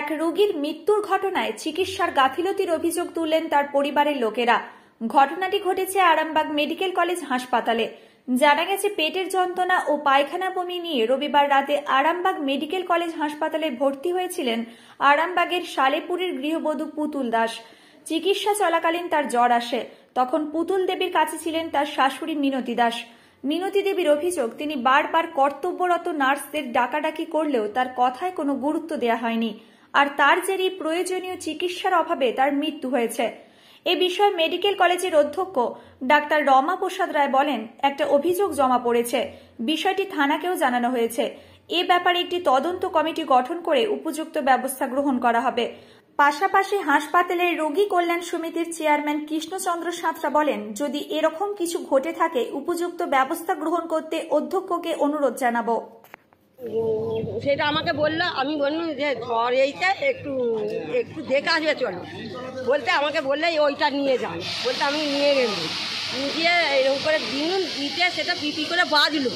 এক রোগীর মৃত্যুর ঘটনায় চিকিৎসার গাফিলতির অভিযোগ তুললেন তার পরিবারের লোকেরা। ঘটনাটি ঘটেছে আরামবাগ মেডিকেল কলেজ হাসপাতালে। জানা গেছে, পেটের যন্ত্রণা ও পায়খানা বমি নিয়ে রবিবার রাতে আরামবাগ মেডিকেল কলেজ হাসপাতালে ভর্তি হয়েছিলেন আরামবাগের সালেপুরের গৃহবধূ পুতুল দাস। চিকিৎসা চলাকালীন তার জ্বর আসে। তখন পুতুল দেবীর কাছে ছিলেন তার শাশুড়ি মিনতি দাস। মিনতি দেবীর অভিযোগ, তিনি বারবার কর্তব্যরত নার্সদের ডাকাডাকি করলেও তার কথায় কোনো গুরুত্ব দেওয়া হয়নি, আর তার জেরেই প্রয়োজনীয় চিকিৎসার অভাবে তার মৃত্যু হয়েছে। এ বিষয়ে মেডিকেল কলেজের অধ্যক্ষ ডাক্তার রমা প্রসাদ রায় বলেন, একটা অভিযোগ জমা পড়েছে, বিষয়টি থানাকেও জানানো হয়েছে। এ ব্যাপারে একটি তদন্ত কমিটি গঠন করে উপযুক্ত ব্যবস্থা গ্রহণ করা হবে। পাশাপাশি হাসপাতালের রোগী কল্যাণ সমিতির চেয়ারম্যান কৃষ্ণচন্দ্র সাঁতরা বলেন, যদি এরকম কিছু ঘটে থাকে উপযুক্ত ব্যবস্থা গ্রহণ করতে অধ্যক্ষকে অনুরোধ জানাবো। সেটা আমাকে বললো, আমি বললাম যে জ্বর এইটা একটু একটু দেখে আসবে চলো বলতে, আমাকে বললে ওইটা নিয়ে যান বলতে আমি নিয়ে গেলাম। গিয়ে এরকম করে দিতে সেটা পিপি করে বাজলো,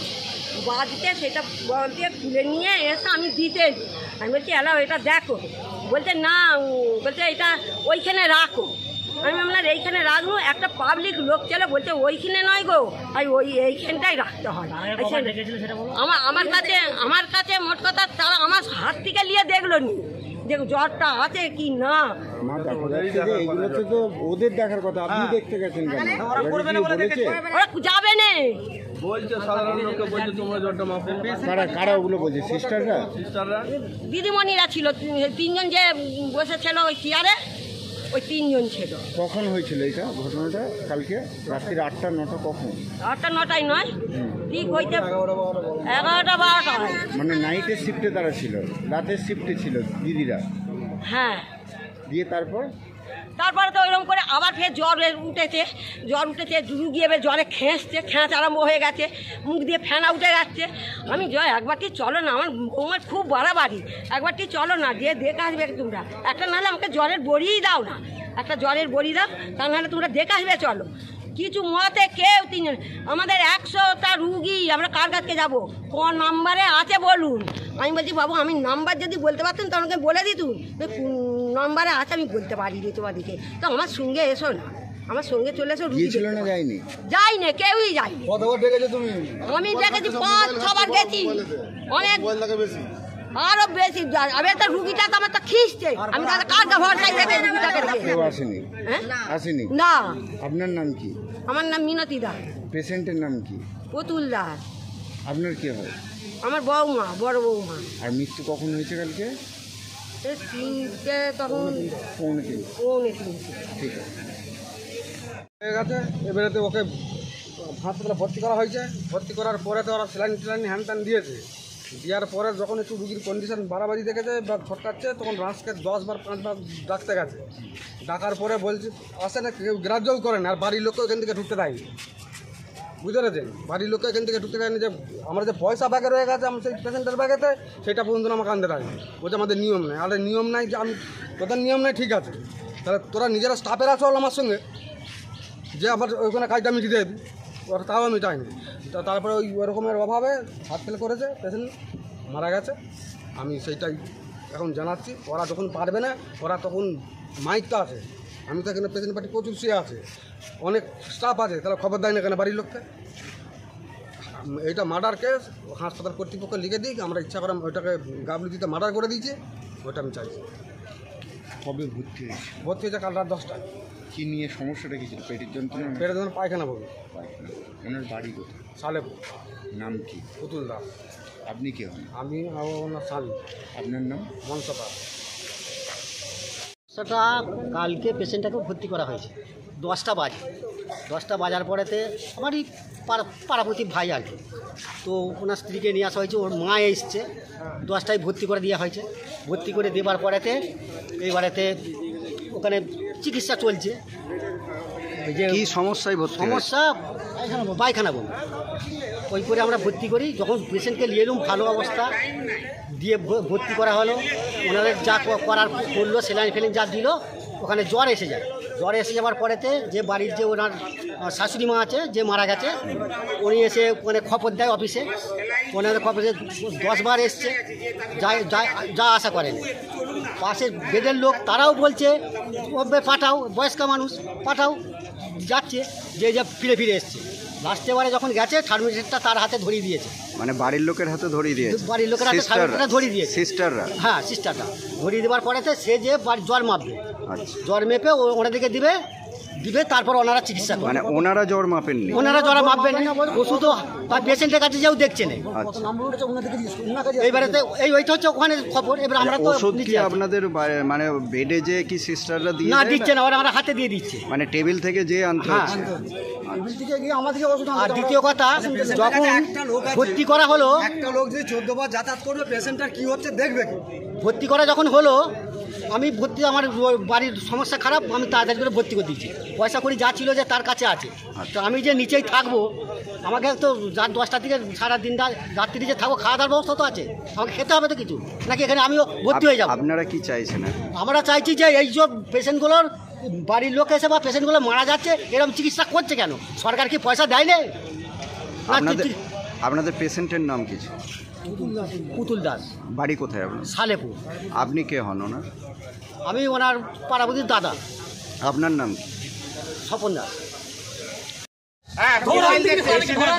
বাজতে সেটা বল দিয়ে খুলে নিয়ে এসে আমি দিতে, আমি বলছি এলাও এটা দেখো, বলতে না, বলতে এটা ওইখানে রাখো। আমি আপনার এইখানে রাখবো, একটা পাবলিক লোক ছিল বলতে ওইখানে নয় গো, আর এইখানটাই রাখতে হয়। আমার কাছে মোট কথা তারা আমার হাত থেকে নিয়ে দেখলো নি যে জ্বরটা আছে কি না। ওদের দেখার কথা, আপনি দেখতে গেছেন কেন? ওরা যাবে না কারা ওগুলো বলছে? সিস্টাররা দিদিমণিরা ছিল, তিনজন যে বসেছিল ওই চেয়ারে, ওই তিনজন ছিল। কখন হয়েছিল এটা ঘটনাটা? কালকে রাত্রির 8টা 9টা? কখন? 8টা 9টায় নয়, ঠিক হইতে 11টা 12টা। মানে নাইটের শিফটে তারা ছিল, রাতের শিফটে ছিল দিদিরা। হ্যাঁ, দিয়ে তারপরে তো ওইরকম করে আবার ফের জ্বর উঠেছে, রুগী এবার জ্বরে খেঁচ আরম্ভ হয়ে গেছে, মুখ দিয়ে ফেনা উঠে যাচ্ছে। আমি একবারটি চলো না, আমার খুব বাড়াবাড়ি, একবারটি চলো না, দিয়ে দেখে আসবে তোমরা একটা, নাহলে আমাকে জ্বরের বড়িই দাও না, একটা জ্বরের বড়ি দাও, তা নাহলে তোমরা দেখে আসবে চলো। কিছু মতে কেউ তিনজন, আমাদের 100টা রুগী, আমরা কার কাছে যাবো, কোন নাম্বারে আছে বলুন। আমি বলছি বাবু, আমি নাম্বার যদি বলতে পারতেন তো আমাকে বলে দিতুন, নাম্বারে আছে আমি বলতে পারি তোমাদেরকে, তো আমার সঙ্গে এসো না, আমার সঙ্গে চলে এসো। যাইনি, কেউই যায়নি। আমি দেখেছি 5-6 বার গেছি, অনেক আরো বেশি। আমি একটা রুগীটা তো আমার তো খিস্টে, আমি তাহলে কারটা ভরসায় রেখে রুগীটাকে আসেনি না। আপনার নাম কি? আমার নাম মিনতি দাস। পেশেন্টের নাম কি? পুতুল দাস। আপনার কি হয়? আমার বউমা, বড় বউমা। আর মৃত্যু কখন হয়েছে? কালকে 3টে, তখন 3:45। ঠিক আছে, হয়ে গেছে। এবারে তো ওকে হাসপাতালে ভর্তি করা হয়েছে। ভর্তি করার পরে তো ওরা স্যালাইন হ্যান ত্যান দিয়েছে। দেওয়ার পরে যখন একটু রুগীর কন্ডিশন বাড়াবাড়ি দেখেছে বা ছটকাচ্ছে, তখন রাঁচকে 10 বার 5 বার ডাকতে গেছে। ডাকার পরে বলছে আসে না, কেউ গ্রাহ্যও করেন, আর বাড়ির লোককেও এখান থেকে ঢুকতে দেয়নি। বুঝতে পেরেছেন? বাড়ির লোককে এখান থেকে ঢুকতে দেয়নি। যে আমার যে পয়সা ব্যাগে রয়ে গেছে আমার সেই পেশেন্টের ব্যাগেতে, সেটা পর্যন্ত আমাকে আনতে দেয়নি। বলছে আমাদের নিয়ম নেই। আরে নিয়ম নাই, যে আমি তোদের নিয়ম নেই, ঠিক আছে, তাহলে তোরা নিজেরা স্টাফেরা চল আমার সঙ্গে, যে আমার ওইখানে কাজটা মিটিয়ে দেবি, ওরা তাও আমি চাইনি। তারপরে ওই রকমের অভাবে হাত ফেল করেছে, পেশেন্ট মারা গেছে। আমি সেইটাই এখন জানাচ্ছি। ওরা যখন পারবে না, ওরা তখন মাইকটা আছে, আমি তো এখানে পেশেন্ট পার্টি প্রচুর শুয়ে আছে, অনেক স্টাফ আছে, তাহলে খবর দেয় না এখানে বাড়ির লোককে। এইটা মার্ডার কেস, হাসপাতাল কর্তৃপক্ষ লিখে দিই, আমরা ইচ্ছা করে ওইটাকে গাবলি দিতে মার্ডার করে দিয়েছে, ওইটা আমি চাইছি। কবে ভর্তি হয়েছে? কাল রাত 10টায়। কী নিয়ে সমস্যাটা কী ছিল? পেটের যন্ত্রণা? পেটের যন্ত্রণা, পায়খানা বলবে। ওনার বাড়ি কোথায়? সালেপুর। নাম কি? পুতুল দাস। আপনি কে হন? আমি ওনার স্বামী। আপনার নাম? মনসপাল। সেটা কালকে পেশেন্টটাকে ভর্তি করা হয়েছে 10টা বাজে। 10টা বাজার পরেতে আমারই পাড়াপতি ভাই আর কি, তো ওনার স্ত্রীকে নিয়ে আসা হয়েছে, ওর মা এসছে, 10টায় ভর্তি করে দেওয়া হয়েছে। ভর্তি করে দেওয়ার পরেতে এইবারেতে ওখানে চিকিৎসা চলছে। যে কী সমস্যায় ভর্তি? সমস্যা পায়খানা বমি। ওই করে আমরা ভর্তি করি। যখন পেশেন্টকে নিয়ে এলুম ভালো অবস্থা দিয়ে ভর্তি করা হলো, ওনাদের যা করার করলো, সেলাইন ফেলিন যা দিল, ওখানে জ্বর এসে যায়। জ্বর এসে যাওয়ার পরেতে যে বাড়ির যে ওনার শাশুড়ি মা আছে, যে মারা গেছে, উনি এসে ওখানে খবর দেয় অফিসে। ওনাদের খবরে 10 বার এসছে, যা আশা করেন। পাশের বেডের লোক তারাও বলছে পাঠাও, বয়স্ক মানুষ পাঠাও, যাচ্ছে, যে ফিরে ফিরে এসছে। লাস্টে বারে যখন গেছে থার্মোমিটারটা তার হাতে ধরিয়ে দিয়েছে, মানে বাড়ির লোকের হাতে ধরিয়ে দিয়েছে, বাড়ির লোকের হাতে থার্মোমিটারটা ধরিয়ে দিয়েছে সিস্টাররা। হ্যাঁ, সিস্টারটা ধরিয়ে দেওয়ার পরেতে সে যে জ্বর মাপবে, আচ্ছা, জ্বর মেপে ওনাদেরকে দিবে, তারপর ওনারা চিকিৎসা করবে। মানে ওনারা জ্বর মাপেননি? ওনারা জ্বর মাপবেন, ওষুধও পেশেন্টের কাছে যেও দেখছে না। এইবারে ওইটা হচ্ছে ওখানে খবর। এবার আমরা তো ওষুধ কি আপনাদের মানে বেডে যে কি সিস্টাররা দিয়ে না দিচ্ছে না, ওরা আমরা হাতে দিয়ে দিচ্ছে, মানে টেবিল থেকে যে আনতে হচ্ছে। আর দ্বিতীয় কথা, যখন ভর্তি করা হলো, একটা লোক যে 14 বার যাতায়াত করবে, পেশেন্টটার কি হচ্ছে দেখবে কি? ভর্তি করা যখন হলো, আমি ভর্তি, আমার বাড়ির সমস্যা খারাপ, আমি তাড়াতাড়ি করে ভর্তি করে দিচ্ছি। পয়সা করি যা ছিল যে তার কাছে আছে, তো আমি যে নিচেই থাকবো, আমাকে তো রাত 10টা থেকে সারা দিন রাত্রি যে থাকবো, খাওয়া দাওয়ার ব্যবস্থা তো আছে, আমাকে খেতে হবে তো কিছু, নাকি এখানে আমিও ভর্তি হয়ে যাবো? আপনারা কি চাইছেন? আমরা চাইছি যে এই সব পেশেন্টগুলোর বাড়ির লোক এসে বা পেশেন্টগুলো মারা যাচ্ছে, এরকম চিকিৎসা করছে কেন? সরকার কি পয়সা দেয় না? আপনাদের পেশেন্টের নাম কি? পুতুল দাস। বাড়ি কোথায় আপনার? সালেপুর। আপনি কে হন ওনার? আমি ওনার পাড়াবতীর দাদা। আপনার নাম কি? স্বপন দাস।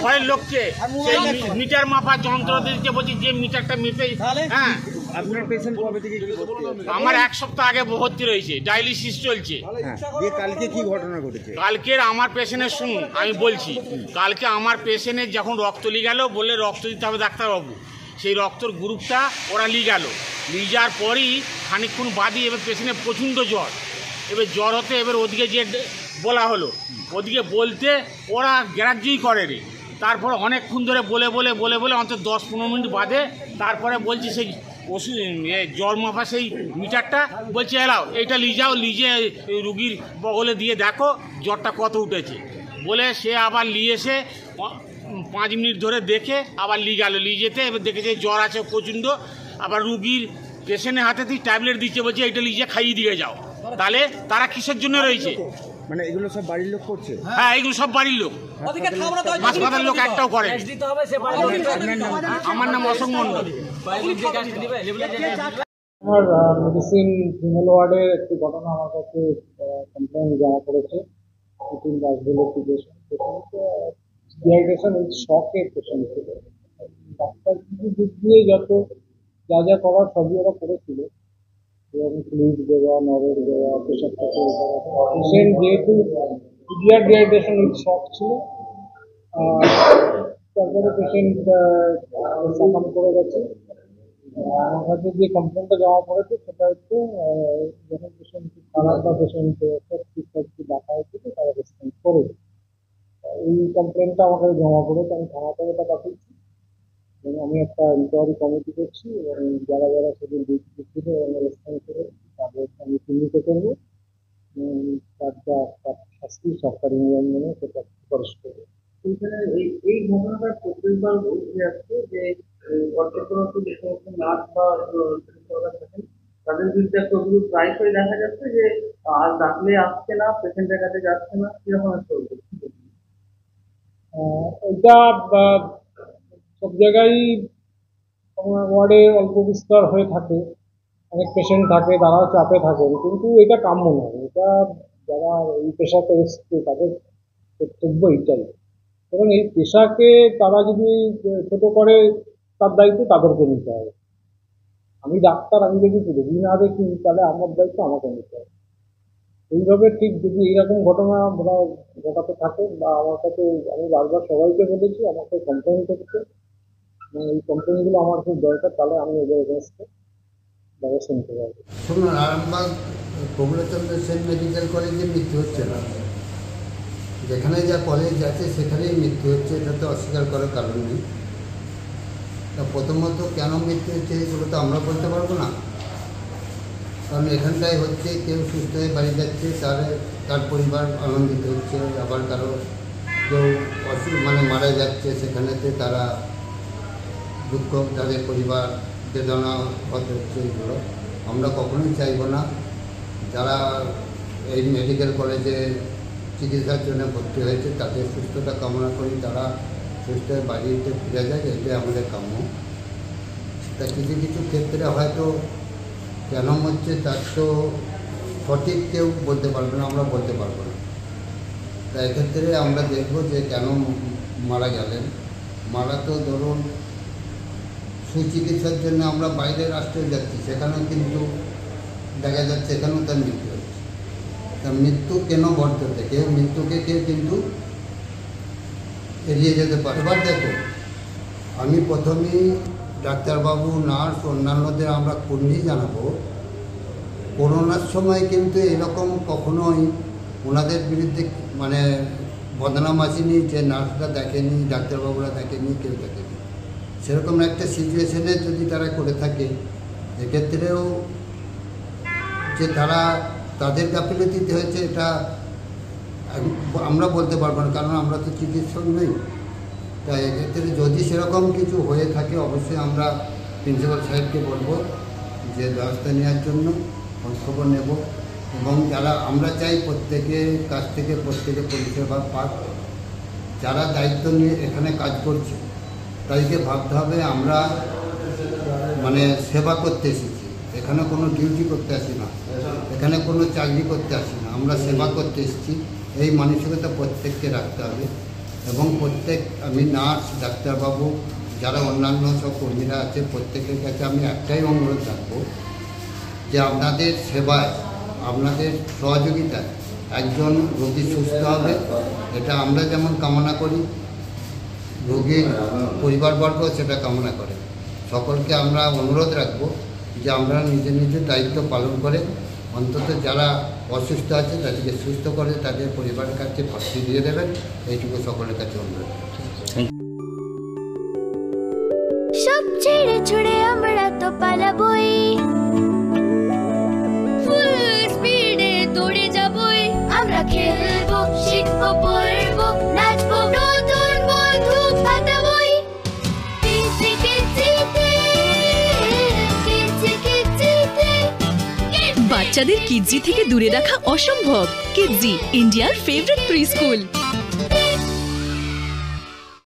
ঘরের লোককে মিটার মাপার যন্ত্র দিতে বলছি, যে মিটারটা মেপে। হ্যাঁ, আপনার পেশেন্ট কবে থেকে? আমার 1 সপ্তাহ আগে ভর্তি রয়েছে, ডায়ালিসিস চলছে। কালকে কি ঘটনা ঘটেছে? কালকের আমার পেশেন্টের শুনুন, আমি বলছি, কালকে আমার পেশেন্টের যখন রক্ত নিয়ে গেল, বললে রক্ত দিতে হবে ডাক্তারবাবু, সেই রক্তর গ্রুপটা ওরা নিয়ে গেল, নিয়ে যাওয়ার পরই খানিকক্ষণ বাদই এবার পেশেন্টের প্রচণ্ড জ্বর। এবার জ্বর হতে এবার ওদিকে যে বলা হলো, ওদিকে বলতে ওরা গ্রাহ্যই করে রে। তারপর অনেকক্ষণ ধরে বলে বলে বলে বলে অন্তত 10-15 মিনিট বাদে তারপরে বলছি সেই ওষুধ জ্বর মাপা সেই মিটারটা, বলছে এলাও এইটা নিয়ে যাও, নিজে রুগীর বগলে দিয়ে দেখো জ্বরটা কত উঠেছে। বলে সে আবার নিয়ে এসে 5 মিনিট ধরে দেখে আবার নিয়ে গেল, নিয়ে যেতে এবার দেখেছে জ্বর আছে প্রচণ্ড। আবার রুগীর পেশেন্টের হাতে তুই ট্যাবলেট দিচ্ছে, বলছে এইটা নিয়ে খাইয়ে দিয়ে যাও। তাহলে তারা কিসের জন্য রয়েছে? মানে এগুলো সব বাড়ির লোক করছে? হ্যাঁ, এগুলো সব বাড়ির লোক, হাসপাতালের লোক একটাও করে। আমার নাম অশোক মন্ডল। আমার মেডিসিন ফিমেল ওয়ার্ডের একটি ঘটনা আমার কাছে কমপ্লেন জমা পড়েছে। পুতুল দাস বলে একটি পেশেন্ট, ডিহাইড্রেশন উইথ শকের পেশেন্ট ছিল। ডাক্তার কিছু দিক দিয়ে যত যা যা করার সবই ওরা করেছিল, এবং ফ্লুইড দেওয়া, নরের দেওয়া, প্রেশার ট্যাকের দেওয়া। পেশেন্ট যেহেতু সিভিয়ার ডিহাইড্রেশন উইথ শক ছিল, তারপরে পেশেন্ট সাকাম করে গেছে। আমার কাছে যে কমপ্লেনটা জমা পড়েছে সেটা হচ্ছে যখন পেশেন্ট খারাপ বা পেশেন্ট দেখা হয়েছিল তারা রেসপন্স করে, এই কমপ্লেনটা আমার কাছে জমা পড়েছে। আমি থানা থেকে এটা পাঠিয়েছি এবং আমি একটা ইনকোয়ারি কমিটি করছি, এবং যারা যারা সেদিন ডিউটি দিচ্ছিল এবং রেসপন্স করে তাদের আমি চিহ্নিত করবো, তার যা শাস্তি সরকারি নিয়ম মেনে সেটা সুপারিশ করবো। এইখানে এই ঘটনাটা প্রত্যেকবার উঠে যাচ্ছে যে পর্যটক যে সমস্ত নার্স বা থাকেন তাদের বিরুদ্ধে একটা অভিযোগ প্রায়শই দেখা যাচ্ছে যে আজ ডাকলে আসছে না, পেশেন্টের কাছে যাচ্ছে না, কিরকম একটা অভিযোগ? এটা সব জায়গায় ওয়ার্ডে অল্প বিস্তর হয়ে থাকে, অনেক পেশেন্ট থাকে, তারাও চাপে থাকেন, কিন্তু এটা কাম্য নয়। এটা যারা এই পেশাতে এসছে তাদের কর্তব্য এইটাই, এবং এই পেশাকে তারা যদি ছোট করে তার দায়িত্ব তাদেরকে নিতে হবে। আমি ডাক্তার, আমি যদি রোগী না দেখি তাহলে আমার দায়িত্ব আমাকে নিতে হবে। এইভাবে ঠিক যদি এইরকম ঘটনা ঘটাতে থাকে, বা আমার কাছে, আমি বারবার সবাইকে বলেছি আমাকে কমপ্লেন করতে, এই কমপ্লেনগুলো আমার খুব দরকার, তাহলে আমি এদের এগেনস্টে ব্যবস্থা নিতে পারবো। শুনুন, আরামবাগ কমলাচন্দ্র সেন মেডিকেল কলেজে মৃত্যু হচ্ছে না, যেখানে যা কলেজ আছে সেখানেই মৃত্যু হচ্ছে, এটাতে অস্বীকার করার কারণ নেই। তা প্রথমত কেন মৃত্যু হচ্ছে এগুলো তো আমরা বলতে পারবো না, কারণ এখানটায় হচ্ছে কেউ সুস্থ হয়ে বাড়ি যাচ্ছে, তার পরিবার আনন্দিত হচ্ছে, আবার কারো কেউ মারা যাচ্ছে, সেখানেতে তারা দুঃখ, তাদের পরিবার বেদনা হতে হচ্ছে। এগুলো আমরা কখনোই চাইব না। যারা এই মেডিকেল কলেজে চিকিৎসার জন্য ভর্তি হয়েছে তাদের সুস্থতা কামনা করি, তারা সুস্থ হয়ে বাড়িতে ফিরে যায়, এটাই আমাদের কাম্য। তা কিছু কিছু ক্ষেত্রে হয়তো কেন হচ্ছে তার তো সঠিক কেউ বলতে পারবে না, আমরা বলতে পারবো না। তাই এক্ষেত্রে আমরা দেখব যে কেন মারা গেলেন। মারা তো ধরুন সুচিকিৎসার জন্য আমরা বাইরের রাষ্ট্রে যাচ্ছি, সেখানেও কিন্তু দেখা যাচ্ছে এখানেও তার মৃত্যু হচ্ছে। তার মৃত্যু কেন ঘটতে, কেউ মৃত্যুকে কেউ কিন্তু এড়িয়ে যেতে পারে। এবার দেখো, আমি প্রথমেই ডাক্তারবাবু, নার্স, অন্যান্যদের আমরা কর্মী জানাবো, করোনার সময় কিন্তু এরকম কখনোই ওনাদের বিরুদ্ধে মানে বদনাম আসেনি যে নার্সরা দেখেনি, ডাক্তারবাবুরা দেখেনি, কেউ দেখেনি। সেরকম একটা সিচুয়েশনে যদি তারা করে থাকে, এক্ষেত্রেও যে তারা তাদের গাফিলতিতে হয়েছে এটা আমরা বলতে পারবো না, কারণ আমরা তো চিকিৎসক নই। তাই এক্ষেত্রে যদি সেরকম কিছু হয়ে থাকে অবশ্যই আমরা প্রিন্সিপাল সাহেবকে বলবো যে ব্যবস্থা নেওয়ার জন্য খোঁজখবর নেব। এবং যারা আমরা চাই প্রত্যেকের কাছ থেকে প্রত্যেকে পরিষেবা পাক। যারা দায়িত্ব নিয়ে এখানে কাজ করছে তাদেরকে ভাবতে হবে আমরা মানে সেবা করতে এসেছি, এখানে কোনো ডিউটি করতে আসি না, এখানে কোনো চাকরি করতে আসি না, আমরা সেবা করতে এসেছি। এই মানসিকতা প্রত্যেককে রাখতে হবে। এবং আমি নার্স, ডাক্তারবাবু, যারা অন্যান্য সব কর্মীরা আছে প্রত্যেকের কাছে আমি একটাই অনুরোধ রাখবো যে আপনাদের সেবায়, আপনাদের সহযোগিতায় একজন রোগী সুস্থ হবে, এটা আমরা যেমন কামনা করি, রোগীর পরিবারবর্গ সেটা কামনা করে। সকলকে আমরা অনুরোধ রাখবো যে আমরা নিজের নিজের দায়িত্ব পালন করে অন্তত যারা অসুস্থ আছে তাদেরকে সুস্থ করে তাদের পরিবারের কাছে ভর্তি দিয়ে দেবেন, এইটুকু সকলের কাছে অনুরোধ। সব ছেড়ে ছুড়ে আমরা তো পালাবই, ফুল স্পিডে দৌড়ে যাবই, আমরা খেলবো, শিখবো, পড়বো, নাচবো, নতুন বন্ধু পাতাবই। বাচ্চাদের কিডজি থেকে দূরে রাখা অসম্ভব। কিডজি, ইন্ডিয়ার ফেভারিট প্রি স্কুল।